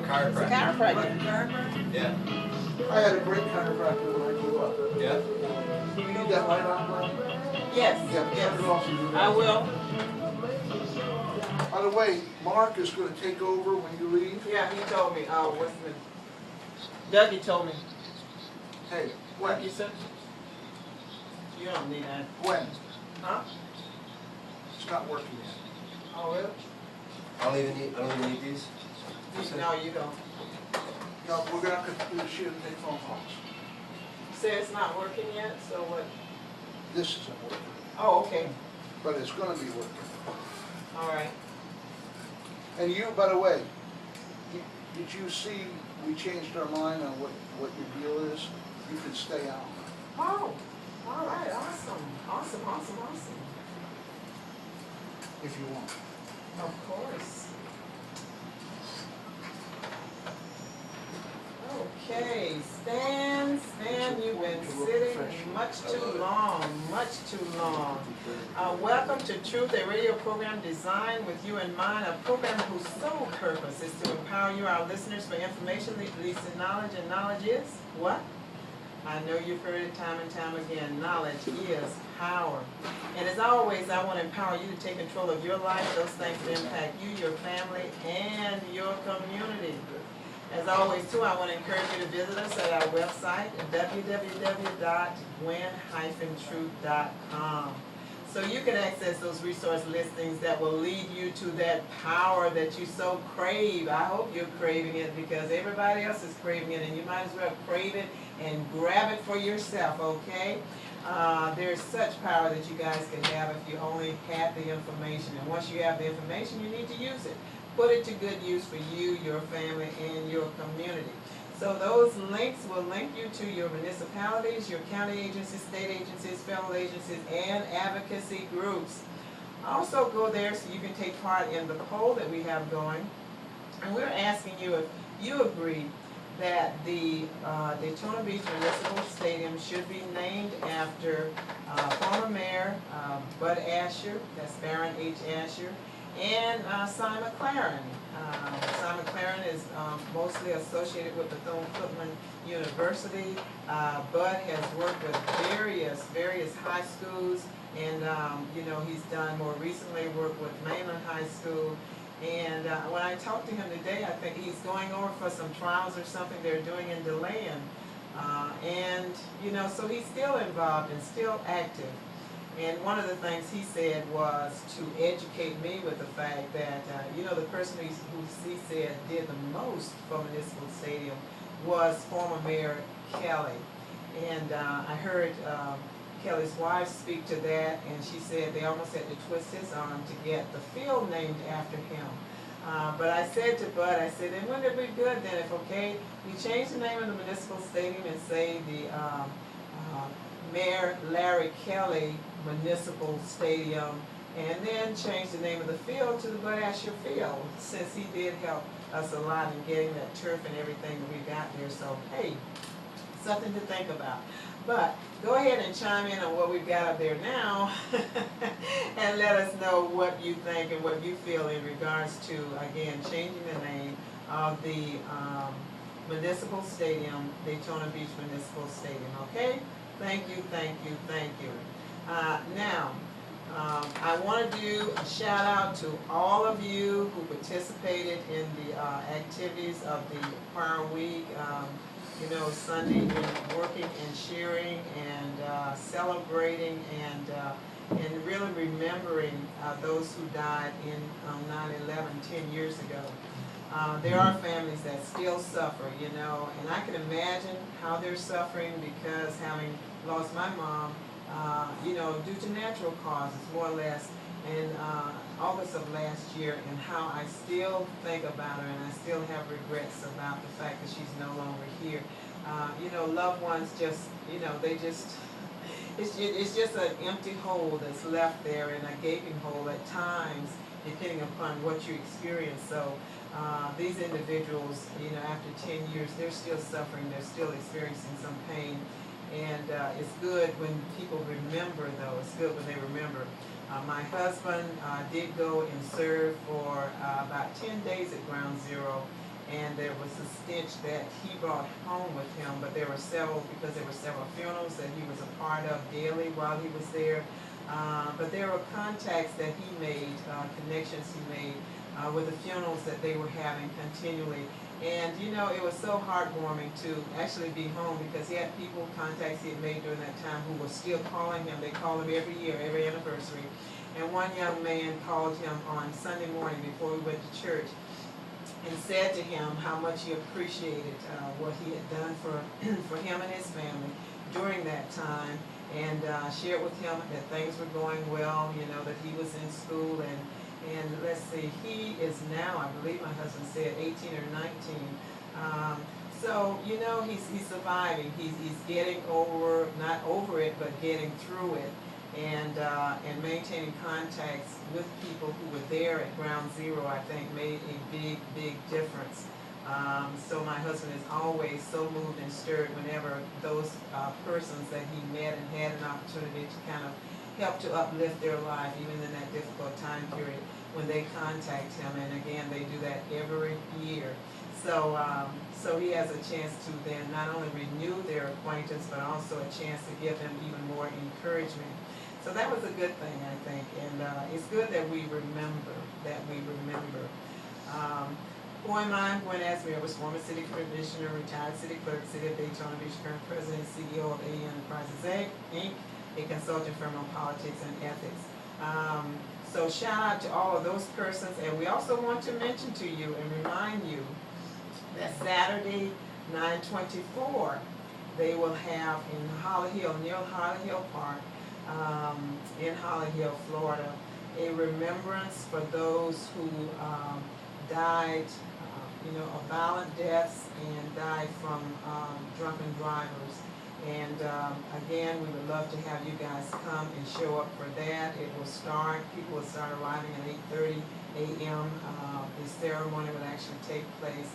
chiropractor. Chiropractor. Yeah. I had a great chiropractor when I grew up. Yeah? You need that light on, Brian? Yes. Yeah, Yes. turn it off so you I will. By the way, Mark is going to take over when you leave. Yeah, he told me. What's the? Dougie told me. Hey, when? Dougie said. You don't need that. When? Huh? It's not working yet. Oh really? I don't even need these. No, you don't. No, we're going to do the shit and take phone calls. You say it's not working yet. So what? This isn't working, Oh, okay. but it's going to be working. All right. And you, by the way, did you see we changed our mind on what your deal is? You can stay out. Oh, all right. Awesome. Awesome. Awesome. Awesome. If you want. Of course. Okay, Stan, you've been sitting much too long. Welcome to Truth, a radio program designed with you in mind, a program whose sole purpose is to empower you, our listeners, for information that leads to knowledge, and knowledge is what? I know you've heard it time and time again. Knowledge is power. And as always, I want to empower you to take control of your life, those things that impact you, your family, and your community. As always, too, I want to encourage you to visit us at our website, www.win-truth.com. So you can access those resource listings that will lead you to that power that you so crave. I hope you're craving it because everybody else is craving it, and you might as well crave it and grab it for yourself, okay? There's such power that you guys can have if you only had the information. And once you have the information, you need to use it. Put it to good use for you, your family, and your community. So those links will link you to your municipalities, your county agencies, state agencies, federal agencies, and advocacy groups. Also go there so you can take part in the poll that we have going. And we're asking you if you agree that the Daytona Beach Municipal Stadium should be named after former Mayor Bud Asher, that's Baron H. Asher, and Cy McLaren. Cy McLaren is mostly associated with the Thune-Cookman University. Bud has worked with various high schools, and he's done more recently work with Mainland High School. And when I talked to him today, I think he's going over for some trials or something they're doing in DeLand. So he's still involved and still active. And one of the things he said was to educate me with the fact that, the person who he said did the most for Municipal Stadium was former Mayor Kelly. And I heard Kelly's wife speak to that, and she said they almost had to twist his arm to get the field named after him. But I said to Bud, I said, and wouldn't it be good then if, okay, we change the name of the Municipal Stadium and say the Mayor Larry Kelly Municipal Stadium, and then change the name of the field to the Bud Asher Field, since he did help us a lot in getting that turf and everything that we got there. So, hey, something to think about. But go ahead and chime in on what we've got up there now and let us know what you think and what you feel in regards to, again, changing the name of the Municipal Stadium, Daytona Beach Municipal Stadium, okay? Thank you, thank you, thank you. Now, I want to do a shout out to all of you who participated in the activities of the prior week. Sunday we're working and sharing and celebrating and really remembering those who died in 9/11 10 years ago. There are families that still suffer, and I can imagine how they're suffering because having lost my mom, due to natural causes, more or less, in August of last year, and how I still think about her and I still have regrets about the fact that she's no longer here. Loved ones just, it's just an empty hole that's left there, and a gaping hole at times, depending upon what you experience. So these individuals, after 10 years, they're still suffering, they're still experiencing some pain. And it's good when people remember, though. It's good when they remember. My husband did go and serve for about 10 days at Ground Zero, and there was a stench that he brought home with him, but there were several funerals that he was a part of daily while he was there. But there were contacts that he made, connections he made with the funerals that they were having continually. And you know, it was so heartwarming to actually be home, because he had people, contacts he had made during that time, who were still calling him. They call him every year, every anniversary. And one young man called him on Sunday morning before we went to church and said to him how much he appreciated what he had done for him and his family during that time, and shared with him that things were going well, you know, that he was in school, and let's see, he is now, I believe my husband said, 18 or 19. So, you know, he's surviving. He's getting over, not over it, but getting through it, and maintaining contacts with people who were there at ground zero, I think, made a big, big difference. So my husband is always so moved and stirred whenever those persons that he met and had an opportunity to kind of help to uplift their life, even in that difficult time period, when they contact him. And again, they do that every year. So, so he has a chance to then not only renew their acquaintance, but also a chance to give them even more encouragement. So that was a good thing, I think, and it's good that we remember, Who am I? I'm Gwen Asbury. I was former city commissioner, retired city clerk, city of Daytona Beach, current president, CEO of Eley Enterprises, Inc., a consulting firm on politics and ethics. So shout out to all of those persons, and we also want to mention to you and remind you that Saturday, 9/24, they will have in Holly Hill, near Holly Hill Park, in Holly Hill, Florida, a remembrance for those who died, you know, of violent deaths and died from drunken drivers. And again, we would love to have you guys come and show up for that. It will start, people will start arriving at 8:30 a.m. The ceremony will actually take place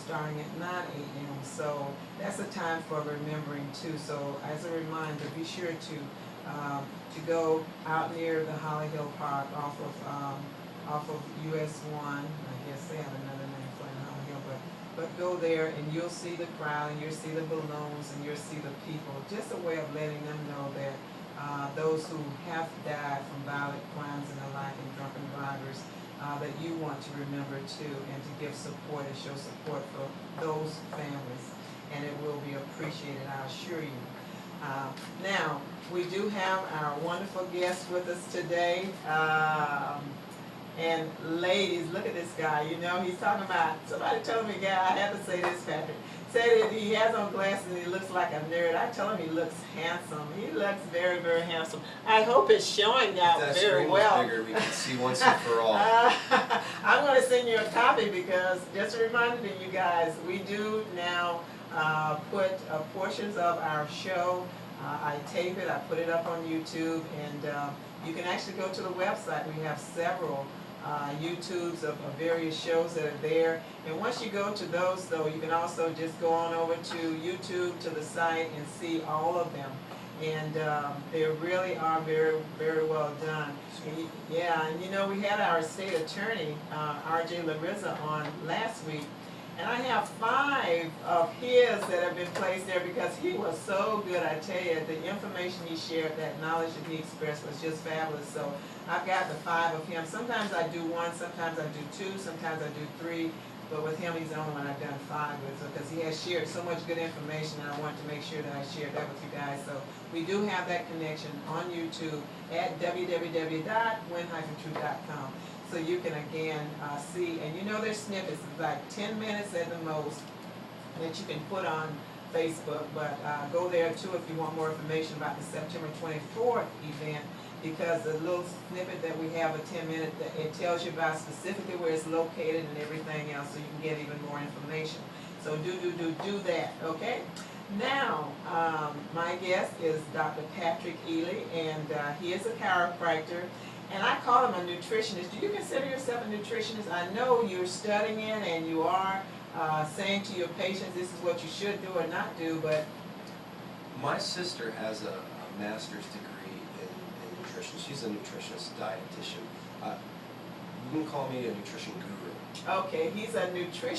starting at 9 a.m. So that's a time for remembering too. So as a reminder, be sure to go out near the Holly Hill Park off of US 1. I guess they have another name for it in Holly Hill, but go there and you'll see the crowd, and you'll see the balloons, and you'll see the people. Just a way of letting them know that those who have died from violent crimes and the like, and drunken drivers, that you want to remember too, and to give support and show support for those families, and it will be appreciated, I assure you. Now, we do have our wonderful guest with us today. And ladies, look at this guy. You know, he's talking about, somebody told me, guy, I have to say this, Patrick. Said that he has on glasses and he looks like a nerd. I tell him he looks handsome. He looks very, very handsome. I hope it's showing out very well. If that screen was bigger, we could see once and for all. I'm going to send you a copy, because just a reminder to you guys, we do now put portions of our show. I tape it, I put it up on YouTube, and you can actually go to the website. We have several YouTubes of various shows that are there. And once you go to those, though, you can also just go on over to YouTube, to the site, and see all of them. And they really are very, very well done. And, yeah, and you know, we had our state attorney, R.J. Larissa, on last week. And I have 5 of his that have been placed there because he was so good. I tell you, the information he shared, that knowledge that he expressed was just fabulous. So I've got the 5 of him. Sometimes I do 1, sometimes I do 2, sometimes I do 3. But with him, he's the only one I've done 5 with, because he has shared so much good information, and I wanted to make sure that I shared that with you guys. So we do have that connection on YouTube at www.win-truth.com. So you can again see, and you know there's snippets, it's like 10 minutes at the most that you can put on Facebook, but go there too if you want more information about the September 24th event, because the little snippet that we have, a 10-minute, it tells you about specifically where it's located and everything else, so you can get even more information. So do that, okay? Now, my guest is Dr. Patrick Eley, and he is a chiropractor. And I call him a nutritionist. Do you consider yourself a nutritionist? I know you're studying it, and you are saying to your patients this is what you should do or not do, but... My sister has a master's degree in nutrition. She's a nutritionist, dietitian. You can call me a nutrition guru. Okay, he's a nutrition